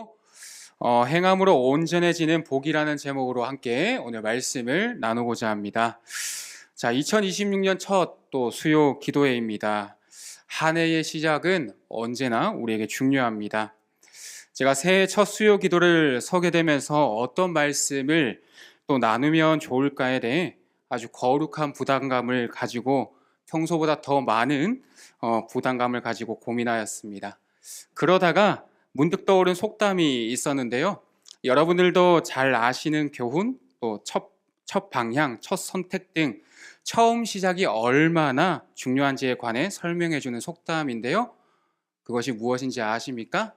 하고 행함으로 온전해지는 복이라는 제목으로 함께 오늘 말씀을 나누고자 합니다. 자, 2026년 첫 또 수요 기도회입니다. 한 해의 시작은 언제나 우리에게 중요합니다. 제가 새해 첫 수요 기도를 서게 되면서 어떤 말씀을 또 나누면 좋을까에 대해 아주 거룩한 부담감을 가지고 평소보다 더 많은 부담감을 가지고 고민하였습니다. 그러다가 문득 떠오른 속담이 있었는데요. 여러분들도 잘 아시는 교훈, 또 첫 방향, 첫 선택 등 처음 시작이 얼마나 중요한지에 관해 설명해 주는 속담인데요. 그것이 무엇인지 아십니까?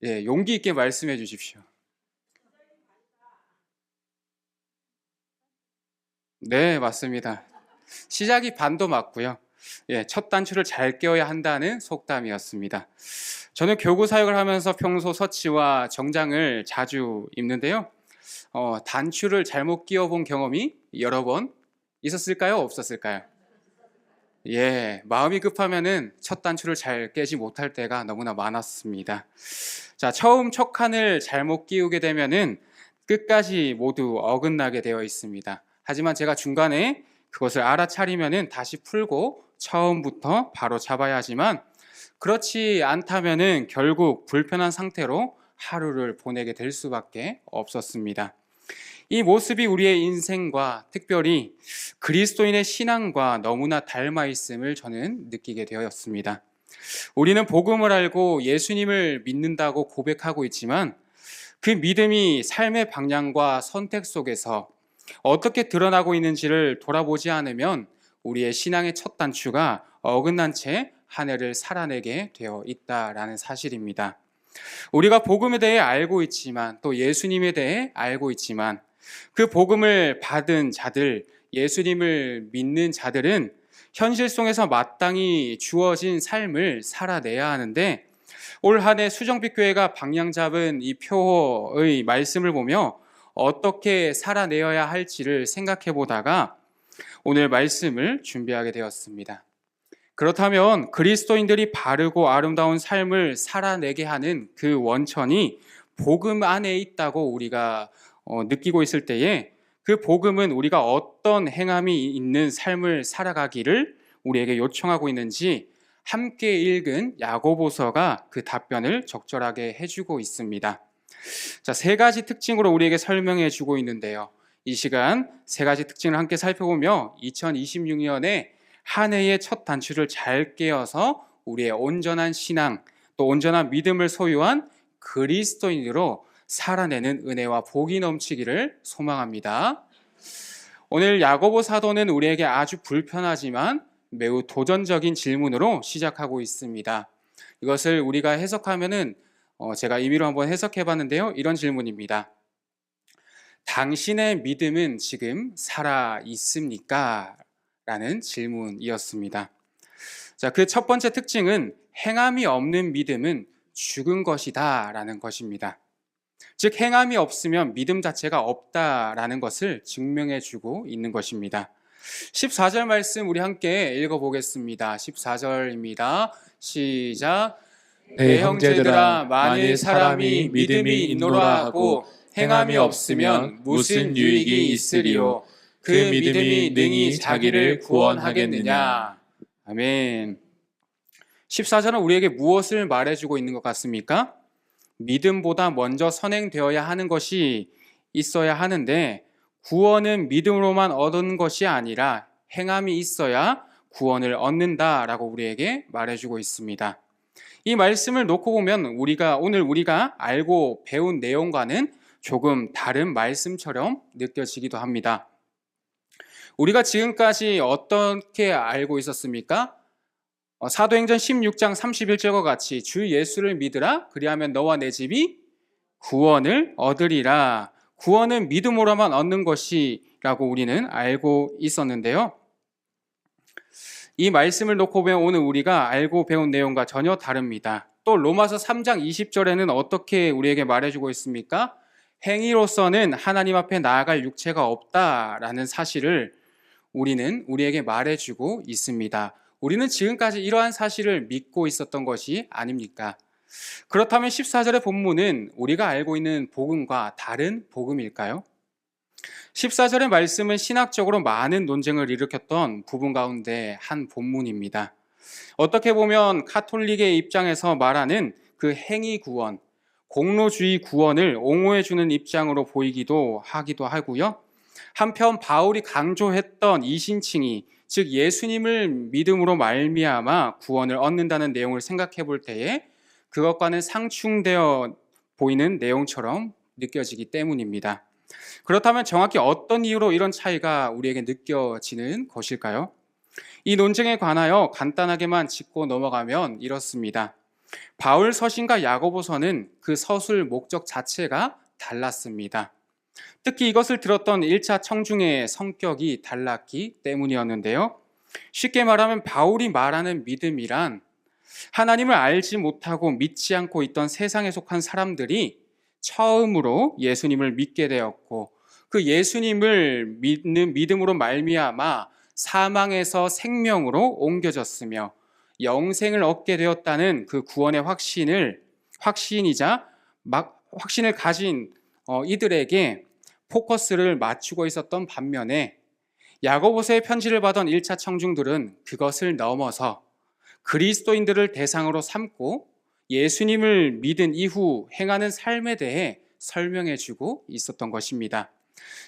예, 용기 있게 말씀해 주십시오. 네, 맞습니다. 시작이 반도 맞고요. 예, 첫 단추를 잘 끼워야 한다는 속담이었습니다. 저는 교구 사역을 하면서 평소 서치와 정장을 자주 입는데요. 단추를 잘못 끼워본 경험이 여러 번 있었을까요? 없었을까요? 예, 마음이 급하면은 첫 단추를 잘 깨지 못할 때가 너무나 많았습니다. 자, 처음 첫 칸을 잘못 끼우게 되면은 끝까지 모두 어긋나게 되어 있습니다. 하지만 제가 중간에 그것을 알아차리면은 다시 풀고 처음부터 바로 잡아야 하지만 그렇지 않다면은 결국 불편한 상태로 하루를 보내게 될 수밖에 없었습니다. 이 모습이 우리의 인생과 특별히 그리스도인의 신앙과 너무나 닮아 있음을 저는 느끼게 되었습니다. 우리는 복음을 알고 예수님을 믿는다고 고백하고 있지만 그 믿음이 삶의 방향과 선택 속에서 어떻게 드러나고 있는지를 돌아보지 않으면 우리의 신앙의 첫 단추가 어긋난 채 한 해를 살아내게 되어 있다라는 사실입니다. 우리가 복음에 대해 알고 있지만 또 예수님에 대해 알고 있지만 그 복음을 받은 자들, 예수님을 믿는 자들은 현실 속에서 마땅히 주어진 삶을 살아내야 하는데 올 한 해 수정빛교회가 방향 잡은 이 표의 말씀을 보며 어떻게 살아내어야 할지를 생각해 보다가 오늘 말씀을 준비하게 되었습니다. 그렇다면 그리스도인들이 바르고 아름다운 삶을 살아내게 하는 그 원천이 복음 안에 있다고 우리가 느끼고 있을 때에 그 복음은 우리가 어떤 행함이 있는 삶을 살아가기를 우리에게 요청하고 있는지 함께 읽은 야고보서가 그 답변을 적절하게 해주고 있습니다. 자, 세 가지 특징으로 우리에게 설명해 주고 있는데요. 이 시간 세 가지 특징을 함께 살펴보며 2026년에 한 해의 첫 단추를 잘 깨어서 우리의 온전한 신앙 또 온전한 믿음을 소유한 그리스도인으로 살아내는 은혜와 복이 넘치기를 소망합니다. 오늘 야고보 사도는 우리에게 아주 불편하지만 매우 도전적인 질문으로 시작하고 있습니다. 이것을 우리가 해석하면은 제가 임의로 한번 해석해 봤는데요. 이런 질문입니다. 당신의 믿음은 지금 살아 있습니까? 라는 질문이었습니다. 자, 그 첫 번째 특징은 행함이 없는 믿음은 죽은 것이다 라는 것입니다. 즉 행함이 없으면 믿음 자체가 없다라는 것을 증명해 주고 있는 것입니다. 14절 말씀 우리 함께 읽어보겠습니다. 14절입니다. 시작. 내 형제들아 만일 사람이 믿음이 있노라 하고 행함이 없으면 무슨 유익이 있으리요. 그 믿음이 능히 자기를 구원하겠느냐. 아멘. 14절은 우리에게 무엇을 말해주고 있는 것 같습니까? 믿음보다 먼저 선행되어야 하는 것이 있어야 하는데 구원은 믿음으로만 얻는 것이 아니라 행함이 있어야 구원을 얻는다라고 우리에게 말해주고 있습니다. 이 말씀을 놓고 보면 오늘 우리가 알고 배운 내용과는 조금 다른 말씀처럼 느껴지기도 합니다. 우리가 지금까지 어떻게 알고 있었습니까? 사도행전 16장 31절과 같이 주 예수를 믿으라 그리하면 너와 내 집이 구원을 얻으리라. 구원은 믿음으로만 얻는 것이라고 우리는 알고 있었는데요. 이 말씀을 놓고 보면 오늘 우리가 알고 배운 내용과 전혀 다릅니다. 또 로마서 3장 20절에는 어떻게 우리에게 말해주고 있습니까? 행위로서는 하나님 앞에 나아갈 육체가 없다라는 사실을 우리는 우리에게 말해주고 있습니다. 우리는 지금까지 이러한 사실을 믿고 있었던 것이 아닙니까? 그렇다면 14절의 본문은 우리가 알고 있는 복음과 다른 복음일까요? 14절의 말씀은 신학적으로 많은 논쟁을 일으켰던 부분 가운데 한 본문입니다. 어떻게 보면 카톨릭의 입장에서 말하는 그 행위 구원, 공로주의 구원을 옹호해주는 입장으로 보이기도 하고요. 한편 바울이 강조했던 이신칭의, 즉 예수님을 믿음으로 말미암아 구원을 얻는다는 내용을 생각해 볼 때에 그것과는 상충되어 보이는 내용처럼 느껴지기 때문입니다. 그렇다면 정확히 어떤 이유로 이런 차이가 우리에게 느껴지는 것일까요? 이 논쟁에 관하여 간단하게만 짚고 넘어가면 이렇습니다. 바울 서신과 야고보서는 그 서술 목적 자체가 달랐습니다. 특히 이것을 들었던 1차 청중의 성격이 달랐기 때문이었는데요. 쉽게 말하면 바울이 말하는 믿음이란 하나님을 알지 못하고 믿지 않고 있던 세상에 속한 사람들이 처음으로 예수님을 믿게 되었고 그 예수님을 믿는 믿음으로 말미암아 사망에서 생명으로 옮겨졌으며 영생을 얻게 되었다는 그 구원의 확신을 가진 이들에게 포커스를 맞추고 있었던 반면에 야고보서의 편지를 받은 1차 청중들은 그것을 넘어서 그리스도인들을 대상으로 삼고 예수님을 믿은 이후 행하는 삶에 대해 설명해주고 있었던 것입니다.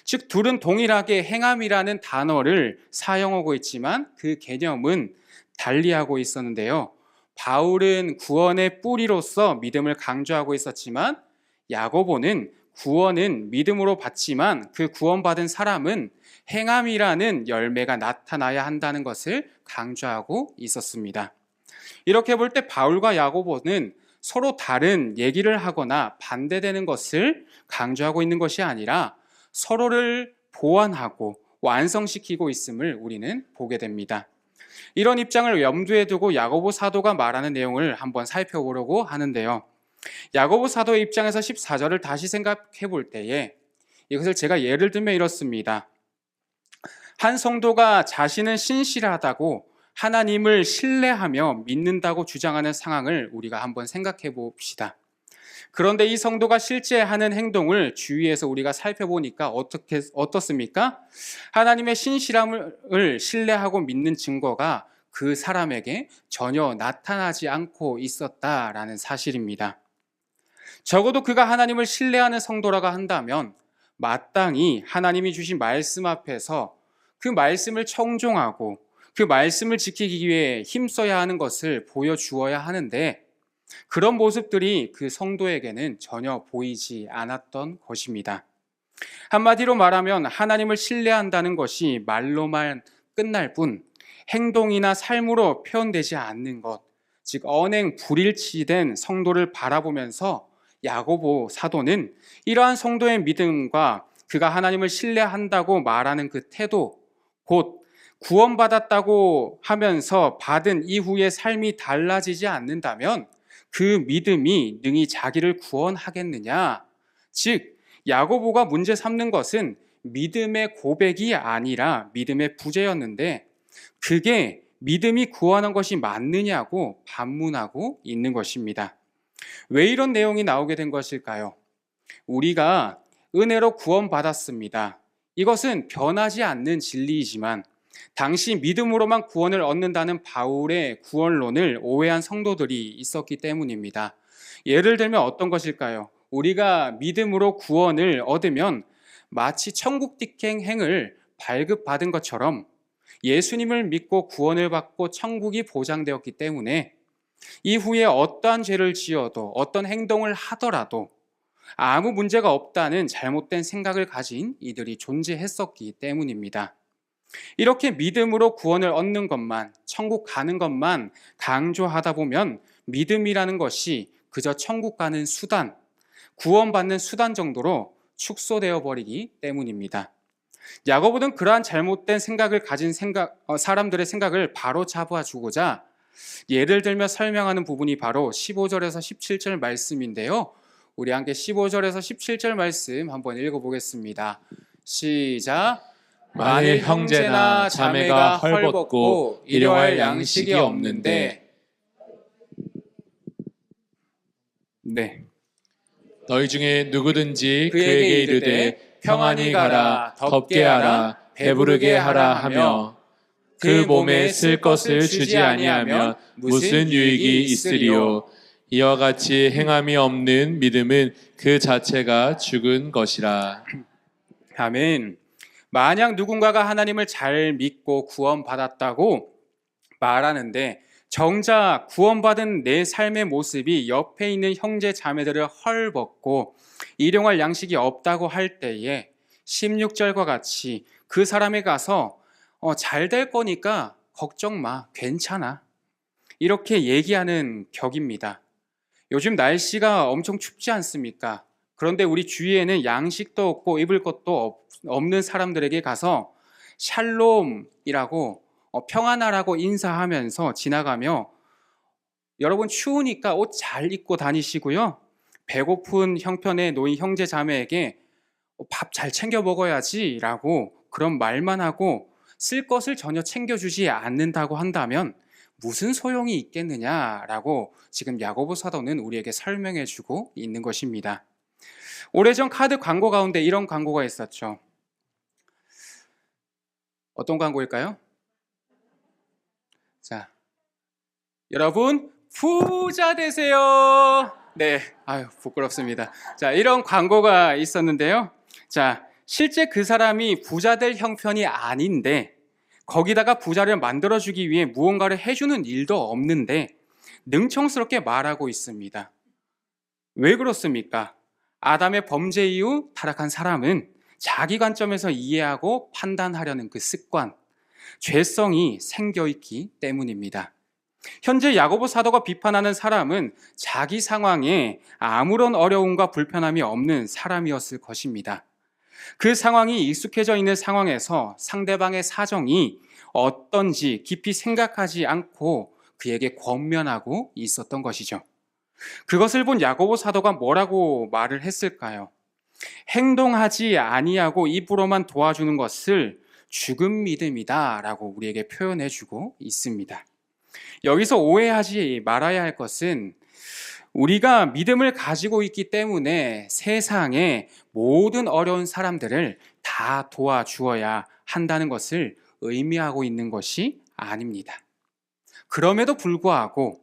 즉 둘은 동일하게 행함이라는 단어를 사용하고 있지만 그 개념은 달리하고 있었는데요. 바울은 구원의 뿌리로서 믿음을 강조하고 있었지만 야고보는 구원은 믿음으로 받지만 그 구원받은 사람은 행함이라는 열매가 나타나야 한다는 것을 강조하고 있었습니다. 이렇게 볼 때 바울과 야고보는 서로 다른 얘기를 하거나 반대되는 것을 강조하고 있는 것이 아니라 서로를 보완하고 완성시키고 있음을 우리는 보게 됩니다. 이런 입장을 염두에 두고 야고보 사도가 말하는 내용을 한번 살펴보려고 하는데요. 야고보 사도의 입장에서 14절을 다시 생각해 볼 때에 이것을 제가 예를 들면 이렇습니다. 한 성도가 자신은 신실하다고 하나님을 신뢰하며 믿는다고 주장하는 상황을 우리가 한번 생각해 봅시다. 그런데 이 성도가 실제 하는 행동을 주위에서 우리가 살펴보니까 어떻습니까? 하나님의 신실함을 신뢰하고 믿는 증거가 그 사람에게 전혀 나타나지 않고 있었다라는 사실입니다. 적어도 그가 하나님을 신뢰하는 성도라고 한다면 마땅히 하나님이 주신 말씀 앞에서 그 말씀을 청종하고 그 말씀을 지키기 위해 힘써야 하는 것을 보여주어야 하는데 그런 모습들이 그 성도에게는 전혀 보이지 않았던 것입니다. 한마디로 말하면 하나님을 신뢰한다는 것이 말로만 끝날 뿐 행동이나 삶으로 표현되지 않는 것, 즉 언행 불일치된 성도를 바라보면서 야고보 사도는 이러한 성도의 믿음과 그가 하나님을 신뢰한다고 말하는 그 태도, 곧 구원받았다고 하면서 받은 이후의 삶이 달라지지 않는다면 그 믿음이 능히 자기를 구원하겠느냐? 즉 야고보가 문제 삼는 것은 믿음의 고백이 아니라 믿음의 부재였는데 그게 믿음이 구원한 것이 맞느냐고 반문하고 있는 것입니다. 왜 이런 내용이 나오게 된 것일까요? 우리가 은혜로 구원받았습니다. 이것은 변하지 않는 진리이지만 당시 믿음으로만 구원을 얻는다는 바울의 구원론을 오해한 성도들이 있었기 때문입니다. 예를 들면 어떤 것일까요? 우리가 믿음으로 구원을 얻으면 마치 천국 직행을 발급받은 것처럼 예수님을 믿고 구원을 받고 천국이 보장되었기 때문에 이후에 어떠한 죄를 지어도 어떤 행동을 하더라도 아무 문제가 없다는 잘못된 생각을 가진 이들이 존재했었기 때문입니다. 이렇게 믿음으로 구원을 얻는 것만, 천국 가는 것만 강조하다 보면 믿음이라는 것이 그저 천국 가는 수단, 구원받는 수단 정도로 축소되어 버리기 때문입니다. 야고보는 그러한 잘못된 생각을 가진 사람들의 생각을 바로 잡아 주고자 예를 들며 설명하는 부분이 바로 15절에서 17절 말씀인데요. 우리 함께 15절에서 17절 말씀 한번 읽어보겠습니다. 시작. 만일 형제나 자매가 헐벗고 일용할 양식이 없는데 네. 너희 중에 누구든지 그에게 이르되 평안히 가라, 덥게 하라, 배부르게 하라 하며 그 몸에 쓸 것을 주지 아니하면 무슨 유익이 있으리요. 이와 같이 행함이 없는 믿음은 그 자체가 죽은 것이라. 아멘. 만약 누군가가 하나님을 잘 믿고 구원받았다고 말하는데 정작 구원받은 내 삶의 모습이 옆에 있는 형제 자매들을 헐벗고 일용할 양식이 없다고 할 때에 16절과 같이 그 사람에 가서 잘 될 거니까 걱정 마, 괜찮아, 이렇게 얘기하는 격입니다. 요즘 날씨가 엄청 춥지 않습니까? 그런데 우리 주위에는 양식도 없고 입을 것도 없는 사람들에게 가서 샬롬이라고 평안하라고 인사하면서 지나가며 여러분 추우니까 옷 잘 입고 다니시고요. 배고픈 형편에 놓인 형제 자매에게 밥 잘 챙겨 먹어야지 라고 그런 말만 하고 쓸 것을 전혀 챙겨주지 않는다고 한다면 무슨 소용이 있겠느냐라고 지금 야고보 사도는 우리에게 설명해 주고 있는 것입니다. 오래전 카드 광고 가운데 이런 광고가 있었죠. 어떤 광고일까요? 자, 여러분 부자 되세요. 네, 아유 부끄럽습니다. 자, 이런 광고가 있었는데요. 자, 실제 그 사람이 부자 될 형편이 아닌데 거기다가 부자를 만들어주기 위해 무언가를 해주는 일도 없는데 능청스럽게 말하고 있습니다. 왜 그렇습니까? 아담의 범죄 이후 타락한 사람은 자기 관점에서 이해하고 판단하려는 그 습관, 죄성이 생겨있기 때문입니다. 현재 야고보 사도가 비판하는 사람은 자기 상황에 아무런 어려움과 불편함이 없는 사람이었을 것입니다. 그 상황이 익숙해져 있는 상황에서 상대방의 사정이 어떤지 깊이 생각하지 않고 그에게 권면하고 있었던 것이죠. 그것을 본 야고보 사도가 뭐라고 말을 했을까요? 행동하지 아니하고 입으로만 도와주는 것을 죽은 믿음이다 라고 우리에게 표현해주고 있습니다. 여기서 오해하지 말아야 할 것은 우리가 믿음을 가지고 있기 때문에 세상의 모든 어려운 사람들을 다 도와주어야 한다는 것을 의미하고 있는 것이 아닙니다. 그럼에도 불구하고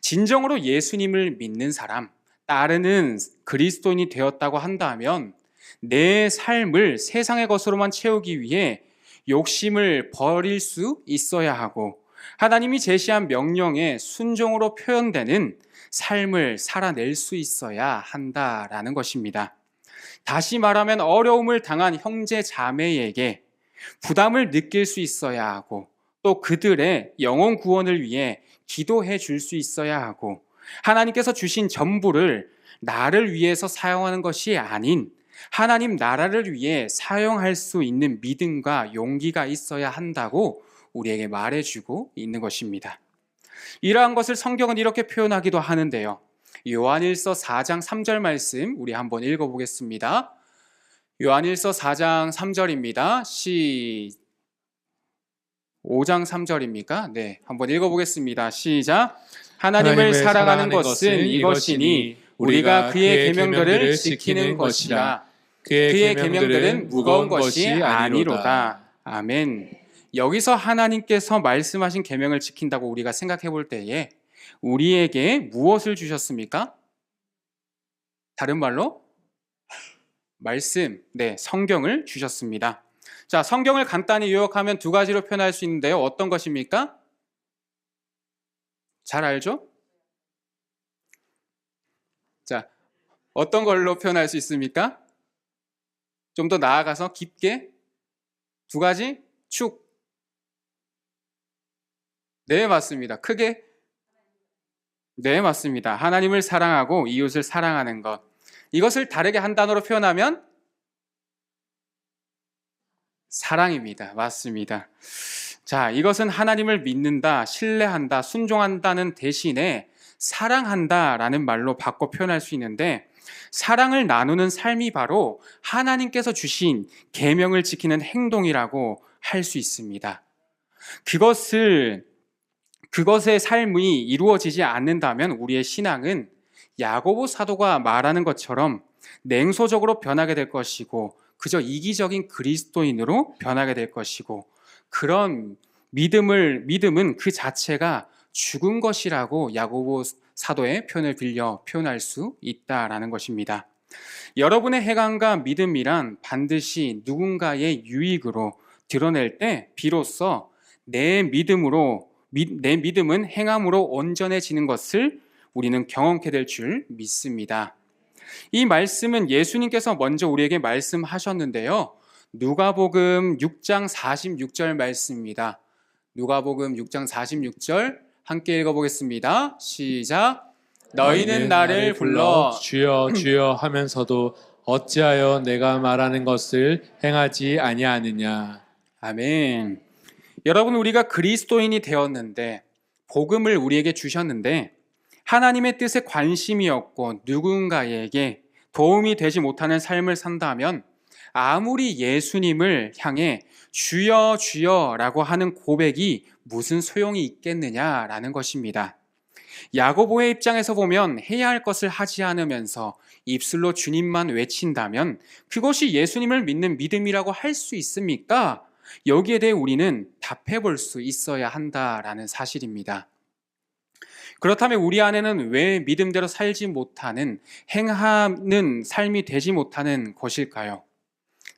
진정으로 예수님을 믿는 사람, 따르는 그리스도인이 되었다고 한다면 내 삶을 세상의 것으로만 채우기 위해 욕심을 버릴 수 있어야 하고 하나님이 제시한 명령에 순종으로 표현되는 삶을 살아낼 수 있어야 한다라는 것입니다. 다시 말하면 어려움을 당한 형제 자매에게 부담을 느낄 수 있어야 하고 또 그들의 영혼 구원을 위해 기도해 줄 수 있어야 하고 하나님께서 주신 전부를 나를 위해서 사용하는 것이 아닌 하나님 나라를 위해 사용할 수 있는 믿음과 용기가 있어야 한다고 우리에게 말해주고 있는 것입니다. 이러한 것을 성경은 이렇게 표현하기도 하는데요. 요한일서 4장 3절 말씀 우리 한번 읽어보겠습니다. 요한일서 4장 3절입니다. 5장 3절입니까? 네, 한번 읽어보겠습니다. 시작. 하나님을 사랑하는 것은 이것이니 우리가 그의 계명들을 지키는 것이라. 그의 계명들은 무거운 것이 아니로다. 아멘. 여기서 하나님께서 말씀하신 계명을 지킨다고 우리가 생각해 볼 때에 우리에게 무엇을 주셨습니까? 다른 말로 말씀, 네, 성경을 주셨습니다. 자, 성경을 간단히 요약하면 두 가지로 표현할 수 있는데요. 어떤 것입니까? 잘 알죠? 자, 어떤 걸로 표현할 수 있습니까? 좀 더 나아가서 깊게 두 가지 축. 네, 맞습니다. 크게? 네, 맞습니다. 하나님을 사랑하고 이웃을 사랑하는 것. 이것을 다르게 한 단어로 표현하면 사랑입니다. 맞습니다. 자, 이것은 하나님을 믿는다, 신뢰한다, 순종한다는 대신에 사랑한다라는 말로 바꿔 표현할 수 있는데 사랑을 나누는 삶이 바로 하나님께서 주신 계명을 지키는 행동이라고 할 수 있습니다. 그것의 삶이 이루어지지 않는다면 우리의 신앙은 야고보 사도가 말하는 것처럼 냉소적으로 변하게 될 것이고 그저 이기적인 그리스도인으로 변하게 될 것이고 그런 믿음은 그 자체가 죽은 것이라고 야고보 사도의 표현을 빌려 표현할 수 있다라는 것입니다. 여러분의 행함과 믿음이란 반드시 누군가의 유익으로 드러낼 때 비로소 내 믿음은 행함으로 온전해지는 것을 우리는 경험케 될 줄 믿습니다. 이 말씀은 예수님께서 먼저 우리에게 말씀하셨는데요. 누가복음 6장 46절 말씀입니다. 누가복음 6장 46절 함께 읽어보겠습니다. 시작. 너희는 나를 불러 주여 주여 하면서도 어찌하여 내가 말하는 것을 행하지 아니하느냐. 아멘. 여러분, 우리가 그리스도인이 되었는데 복음을 우리에게 주셨는데 하나님의 뜻에 관심이 없고 누군가에게 도움이 되지 못하는 삶을 산다면 아무리 예수님을 향해 주여 주여라고 하는 고백이 무슨 소용이 있겠느냐라는 것입니다. 야고보의 입장에서 보면 해야 할 것을 하지 않으면서 입술로 주님만 외친다면 그것이 예수님을 믿는 믿음이라고 할 수 있습니까? 여기에 대해 우리는 답해 볼 수 있어야 한다라는 사실입니다. 그렇다면 우리 안에는 왜 믿음대로 살지 못하는, 행하는 삶이 되지 못하는 것일까요?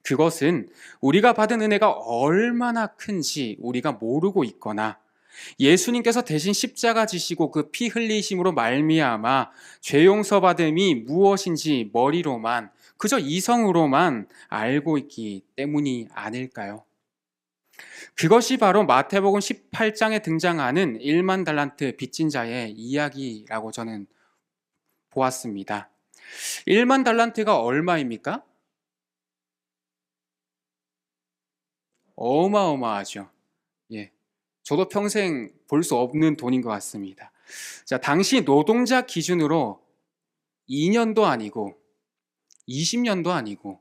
그것은 우리가 받은 은혜가 얼마나 큰지 우리가 모르고 있거나 예수님께서 대신 십자가 지시고 그 피 흘리심으로 말미암아 죄 용서 받음이 무엇인지 머리로만, 그저 이성으로만 알고 있기 때문이 아닐까요? 그것이 바로 마태복음 18장에 등장하는 1만 달란트 빚진 자의 이야기라고 저는 보았습니다. 1만 달란트가 얼마입니까? 어마어마하죠. 예. 저도 평생 볼 수 없는 돈인 것 같습니다. 자, 당시 노동자 기준으로 2년도 아니고 20년도 아니고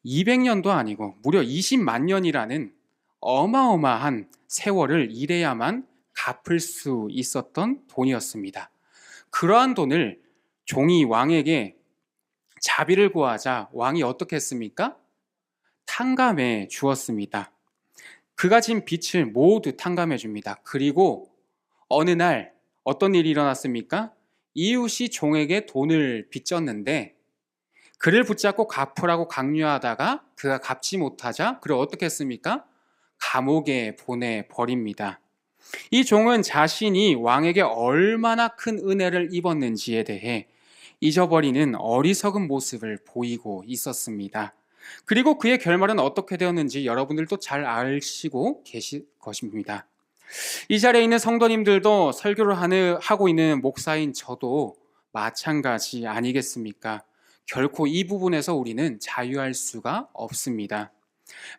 200년도 아니고 무려 20만 년이라는 어마어마한 세월을 일해야만 갚을 수 있었던 돈이었습니다. 그러한 돈을 종이 왕에게 자비를 구하자 왕이 어떻게 했습니까? 탕감해 주었습니다. 그가 진 빚을 모두 탕감해 줍니다. 그리고 어느 날 어떤 일이 일어났습니까? 이웃이 종에게 돈을 빚졌는데 그를 붙잡고 갚으라고 강요하다가 그가 갚지 못하자 그를 어떻게 했습니까? 감옥에 보내버립니다. 이 종은 자신이 왕에게 얼마나 큰 은혜를 입었는지에 대해 잊어버리는 어리석은 모습을 보이고 있었습니다. 그리고 그의 결말은 어떻게 되었는지 여러분들도 잘 아시고 계실 것입니다. 이 자리에 있는 성도님들도 설교를 하고 있는 목사인 저도 마찬가지 아니겠습니까? 결코 이 부분에서 우리는 자유할 수가 없습니다.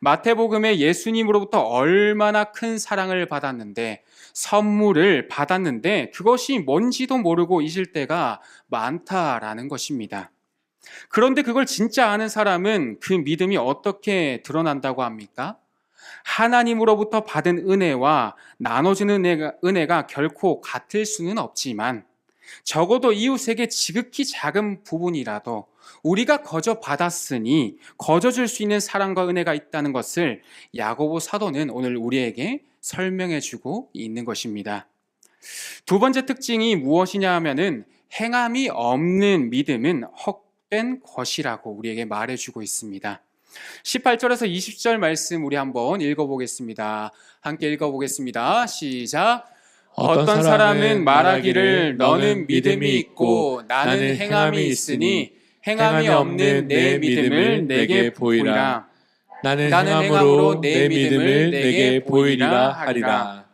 마태복음에 예수님으로부터 얼마나 큰 사랑을 받았는데, 선물을 받았는데 그것이 뭔지도 모르고 잊을 때가 많다라는 것입니다. 그런데 그걸 진짜 아는 사람은 그 믿음이 어떻게 드러난다고 합니까? 하나님으로부터 받은 은혜와 나눠주는 은혜가 결코 같을 수는 없지만 적어도 이웃에게 지극히 작은 부분이라도 우리가 거저 받았으니 거저 줄 수 있는 사랑과 은혜가 있다는 것을 야고보 사도는 오늘 우리에게 설명해 주고 있는 것입니다. 두 번째 특징이 무엇이냐 하면은 행함이 없는 믿음은 헛된 것이라고 우리에게 말해주고 있습니다. 18절에서 20절 말씀 우리 한번 읽어보겠습니다. 함께 읽어보겠습니다. 시작. 어떤 사람은 말하기를 너는 믿음이 있고 나는 행함이 있으니 행함이 없는 내 믿음을 내게 보이라. 나는 행함으로 내 믿음을 내게 보이리라 하리라.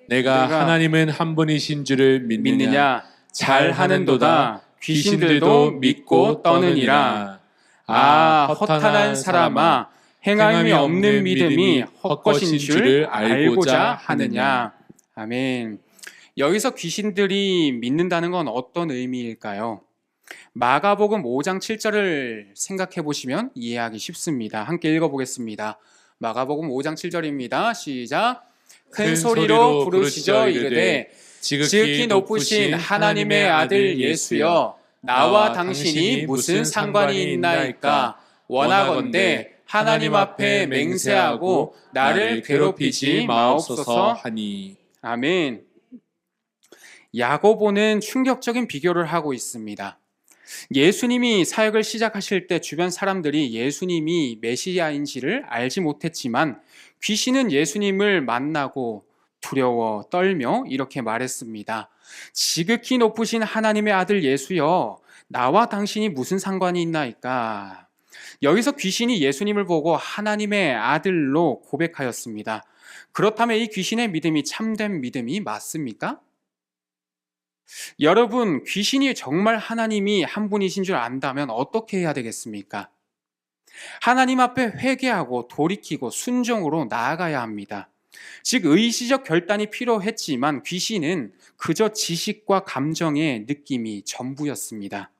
내가 하나님은 한 분이신 줄을 믿느냐? 잘하는도다. 귀신들도 믿고 떠느니라. 아, 허탄한 사람아, 행함이 없는 믿음이 헛것인 줄 알고자 하느냐. 아멘. 여기서 귀신들이 믿는다는 건 어떤 의미일까요? 마가복음 5장 7절을 생각해 보시면 이해하기 쉽습니다. 함께 읽어보겠습니다. 마가복음 5장 7절입니다. 시작. 큰 소리로 부르시죠 이르되 지극히 높으신 하나님의 아들 예수여 나와 당신이 무슨 상관이 있나이까. 원하건대 하나님 앞에 맹세하고 나를 괴롭히지 마옵소서 하니. 아멘. 야고보는 충격적인 비교를 하고 있습니다. 예수님이 사역을 시작하실 때 주변 사람들이 예수님이 메시아인지를 알지 못했지만 귀신은 예수님을 만나고 두려워 떨며 이렇게 말했습니다. 지극히 높으신 하나님의 아들 예수여 나와 당신이 무슨 상관이 있나이까. 여기서 귀신이 예수님을 보고 하나님의 아들로 고백하였습니다. 그렇다면 이 귀신의 믿음이 참된 믿음이 맞습니까? 여러분, 귀신이 정말 하나님이 한 분이신 줄 안다면 어떻게 해야 되겠습니까? 하나님 앞에 회개하고 돌이키고 순종으로 나아가야 합니다. 즉 의시적 결단이 필요했지만 귀신은 그저 지식과 감정의 느낌이 전부였습니다.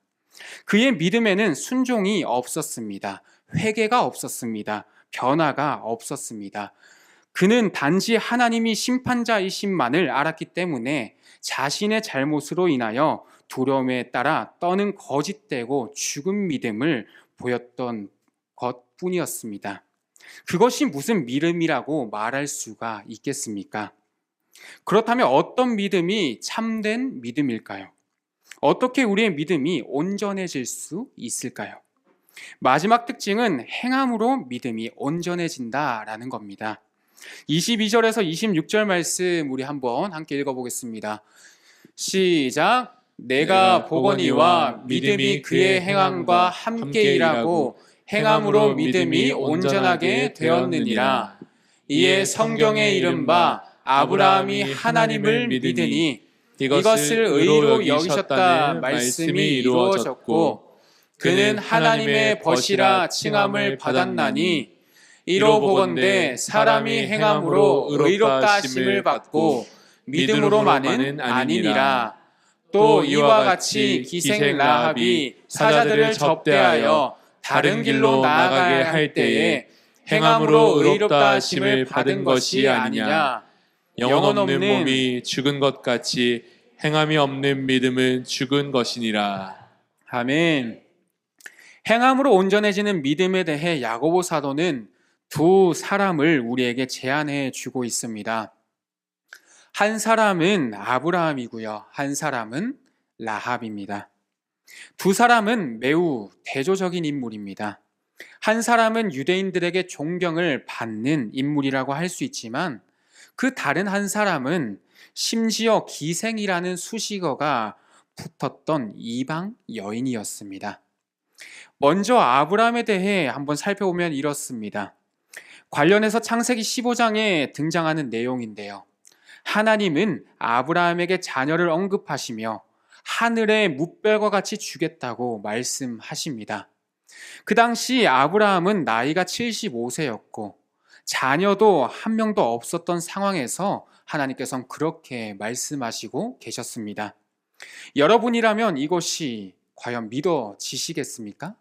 그의 믿음에는 순종이 없었습니다. 회개가 없었습니다. 변화가 없었습니다. 그는 단지 하나님이 심판자이신만을 알았기 때문에 자신의 잘못으로 인하여 두려움에 따라 떠는 거짓되고 죽은 믿음을 보였던 것뿐이었습니다. 그것이 무슨 믿음이라고 말할 수가 있겠습니까? 그렇다면 어떤 믿음이 참된 믿음일까요? 어떻게 우리의 믿음이 온전해질 수 있을까요? 마지막 특징은 행함으로 믿음이 온전해진다라는 겁니다. 22절에서 26절 말씀 우리 한번 함께 읽어보겠습니다. 시작. 내가 보거니와 믿음이 그의 행함과 함께 일하고 행함으로 믿음이 온전하게 되었느니라. 이에 성경에 이른바 아브라함이 하나님을 믿으니 이것을 의로 여기셨다 말씀이 이루어졌고 그는 하나님의 벗이라 칭함을 받았나니 이로 보건대 사람이 행함으로 의롭다 하심을 받고 믿음으로만은 아니니라. 또 이와 같이 기생 라합이 사자들을 접대하여 다른 길로 나아가게 할 때에 행함으로 의롭다 하심을 받은 것이 아니냐. 영혼 없는 몸이 죽은 것 같이 행함이 없는 믿음은 죽은 것이니라. 아멘. 행함으로 온전해지는 믿음에 대해 야고보 사도는 두 사람을 우리에게 제안해 주고 있습니다. 한 사람은 아브라함이고요. 한 사람은 라합입니다. 두 사람은 매우 대조적인 인물입니다. 한 사람은 유대인들에게 존경을 받는 인물이라고 할 수 있지만 그 다른 한 사람은 심지어 기생이라는 수식어가 붙었던 이방 여인이었습니다. 먼저 아브라함에 대해 한번 살펴보면 이렇습니다. 관련해서 창세기 15장에 등장하는 내용인데요. 하나님은 아브라함에게 자녀를 언급하시며 하늘의 뭇별과 같이 주겠다고 말씀하십니다. 그 당시 아브라함은 나이가 75세였고 자녀도 한 명도 없었던 상황에서 하나님께서는 그렇게 말씀하시고 계셨습니다. 여러분이라면 이것이 과연 믿어지시겠습니까?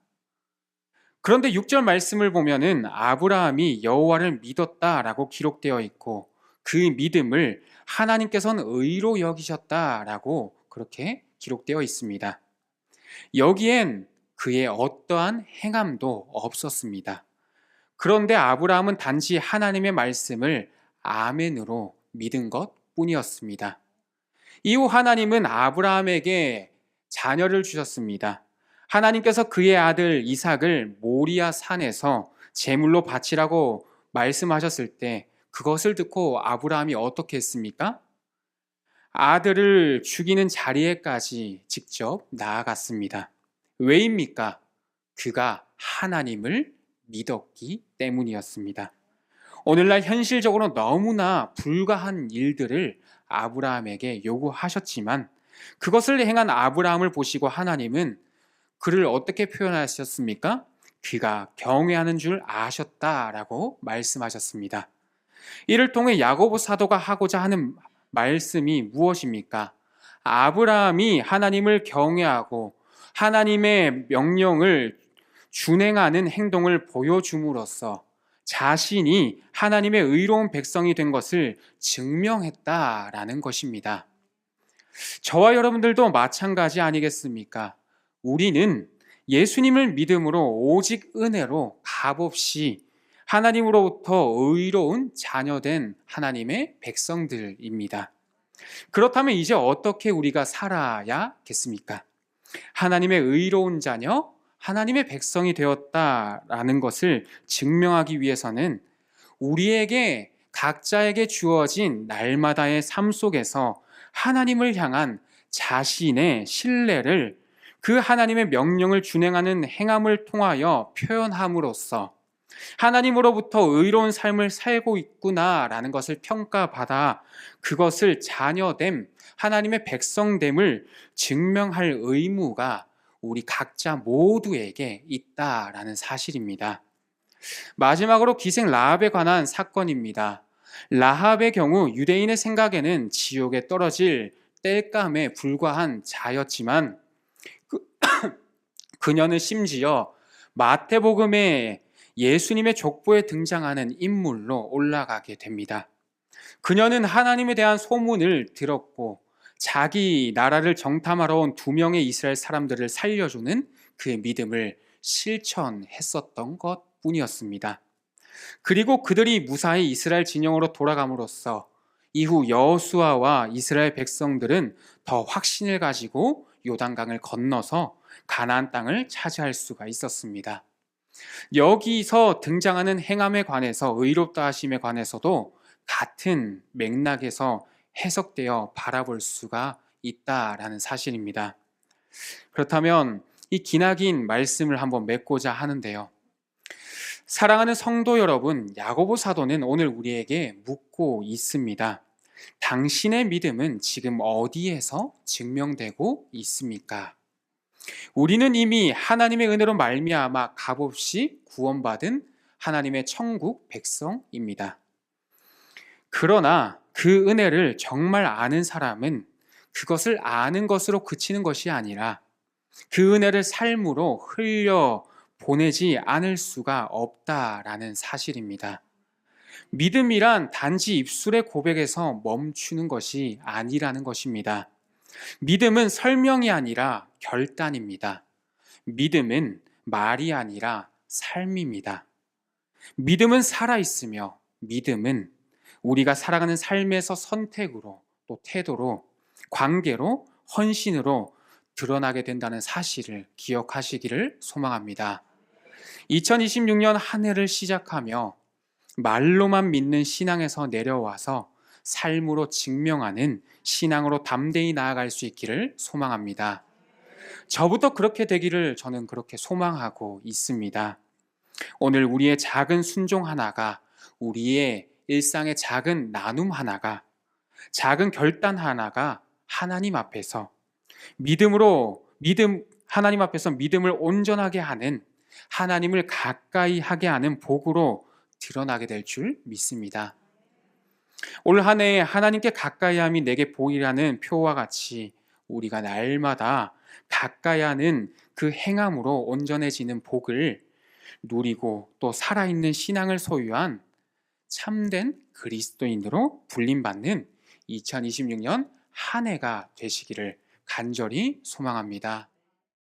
그런데 6절 말씀을 보면은 아브라함이 여호와를 믿었다라고 기록되어 있고 그 믿음을 하나님께서는 의로 여기셨다라고 그렇게 기록되어 있습니다. 여기엔 그의 어떠한 행함도 없었습니다. 그런데 아브라함은 단지 하나님의 말씀을 아멘으로 믿은 것 뿐이었습니다. 이후 하나님은 아브라함에게 자녀를 주셨습니다. 하나님께서 그의 아들 이삭을 모리아 산에서 제물로 바치라고 말씀하셨을 때 그것을 듣고 아브라함이 어떻게 했습니까? 아들을 죽이는 자리에까지 직접 나아갔습니다. 왜입니까? 그가 하나님을 믿었기 때문이었습니다. 오늘날 현실적으로 너무나 불가한 일들을 아브라함에게 요구하셨지만 그것을 행한 아브라함을 보시고 하나님은 그를 어떻게 표현하셨습니까? 그가 경외하는 줄 아셨다라고 말씀하셨습니다. 이를 통해 야고보 사도가 하고자 하는 말씀이 무엇입니까? 아브라함이 하나님을 경외하고 하나님의 명령을 준행하는 행동을 보여줌으로써 자신이 하나님의 의로운 백성이 된 것을 증명했다라는 것입니다. 저와 여러분들도 마찬가지 아니겠습니까? 우리는 예수님을 믿음으로 오직 은혜로 값없이 하나님으로부터 의로운 자녀된 하나님의 백성들입니다. 그렇다면 이제 어떻게 우리가 살아야겠습니까? 하나님의 의로운 자녀, 하나님의 백성이 되었다라는 것을 증명하기 위해서는 우리에게 각자에게 주어진 날마다의 삶 속에서 하나님을 향한 자신의 신뢰를 그 하나님의 명령을 준행하는 행함을 통하여 표현함으로써 하나님으로부터 의로운 삶을 살고 있구나라는 것을 평가받아 그것을 자녀됨, 하나님의 백성됨을 증명할 의무가 우리 각자 모두에게 있다라는 사실입니다. 마지막으로 기생 라합에 관한 사건입니다. 라합의 경우 유대인의 생각에는 지옥에 떨어질 땔감에 불과한 자였지만 그녀는 심지어 마태복음에 예수님의 족보에 등장하는 인물로 올라가게 됩니다. 그녀는 하나님에 대한 소문을 들었고 자기 나라를 정탐하러 온 2명의 이스라엘 사람들을 살려주는 그의 믿음을 실천했었던 것뿐이었습니다. 그리고 그들이 무사히 이스라엘 진영으로 돌아감으로써 이후 여호수아와 이스라엘 백성들은 더 확신을 가지고 요단강을 건너서 가나안 땅을 차지할 수가 있었습니다. 여기서 등장하는 행함에 관해서 의롭다 하심에 관해서도 같은 맥락에서 해석되어 바라볼 수가 있다라는 사실입니다. 그렇다면 이 기나긴 말씀을 한번 맺고자 하는데요. 사랑하는 성도 여러분, 야고보 사도는 오늘 우리에게 묻고 있습니다. 당신의 믿음은 지금 어디에서 증명되고 있습니까? 우리는 이미 하나님의 은혜로 말미암아 값없이 구원받은 하나님의 천국 백성입니다. 그러나 그 은혜를 정말 아는 사람은 그것을 아는 것으로 그치는 것이 아니라 그 은혜를 삶으로 흘려 보내지 않을 수가 없다라는 사실입니다. 믿음이란 단지 입술의 고백에서 멈추는 것이 아니라는 것입니다. 믿음은 설명이 아니라 결단입니다. 믿음은 말이 아니라 삶입니다. 믿음은 살아있으며 믿음은 우리가 살아가는 삶에서 선택으로 또 태도로 관계로 헌신으로 드러나게 된다는 사실을 기억하시기를 소망합니다. 2026년 한 해를 시작하며 말로만 믿는 신앙에서 내려와서 삶으로 증명하는 신앙으로 담대히 나아갈 수 있기를 소망합니다. 저부터 그렇게 되기를 저는 그렇게 소망하고 있습니다. 오늘 우리의 작은 순종 하나가, 우리의 일상의 작은 나눔 하나가, 작은 결단 하나가 하나님 앞에서 하나님 앞에서 믿음을 온전하게 하는, 하나님을 가까이 하게 하는 복으로 드러나게 될 줄 믿습니다. 올 한 해 하나님께 가까이 함이 내게 복이라는 표와 같이 우리가 날마다 가까이 하는 그 행함으로 온전해지는 복을 누리고 또 살아있는 신앙을 소유한 참된 그리스도인으로 불림받는 2026년 한 해가 되시기를 간절히 소망합니다.